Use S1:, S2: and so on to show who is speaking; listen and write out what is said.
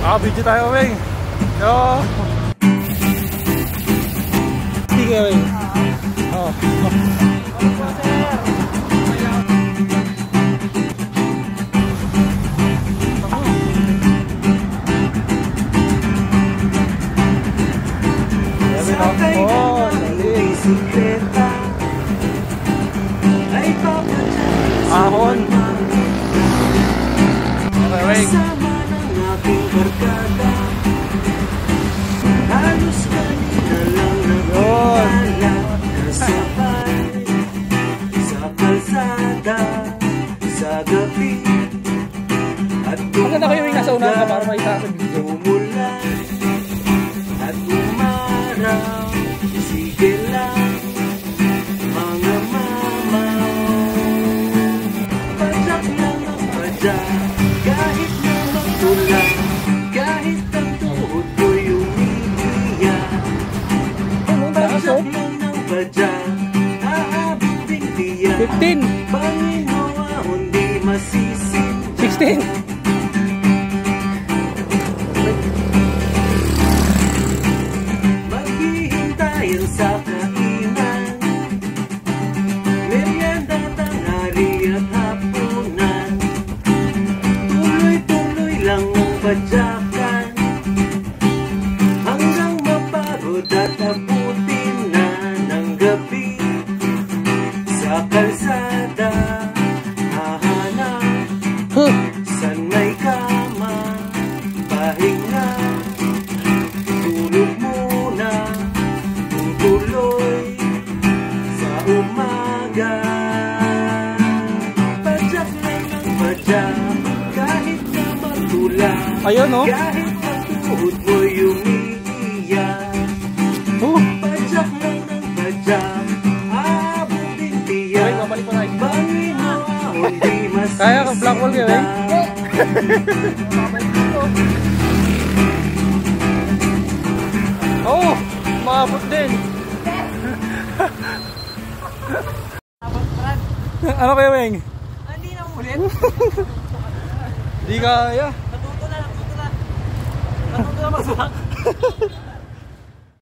S1: Video tayo, Weng. Yo. Sige, Weng. Oh. Ahon. Okay, Weng. Maganda kayo yung nasa unahan ka para makita sa video.
S2: At umaraw, sige lang mga mamaw. Padyak lang ang padyak, kahit na magtula, kahit ang tuhod ko'y umiiyak. Padyak lang ang padyak, aabuting tiyak.
S1: 15.
S2: Panginoon di masisin.
S1: 16.
S2: Sa kainan, merienda, tanghali at hapunan, tuloy-tuloy lang ang padyakan, hanggang mapagod at abutin na ng gabi. Sa kalsada hahanap san may kama, pahinga, tulog muna, tuloy sa umaga. Padyak lang ang padyak, kahit na magtula,
S1: ayun, no?
S2: kahit ang tuhod mo'y umiiyak. Padyak lang ang padyak, aabutin tiyak. Panginoon di masisita.
S1: Kaya ka black hole ka, Weng? Oo, maabot din. Ano kayo, Weng?
S3: Hindi na ulit.
S1: Di kaya.
S3: Natuto na magsuhak.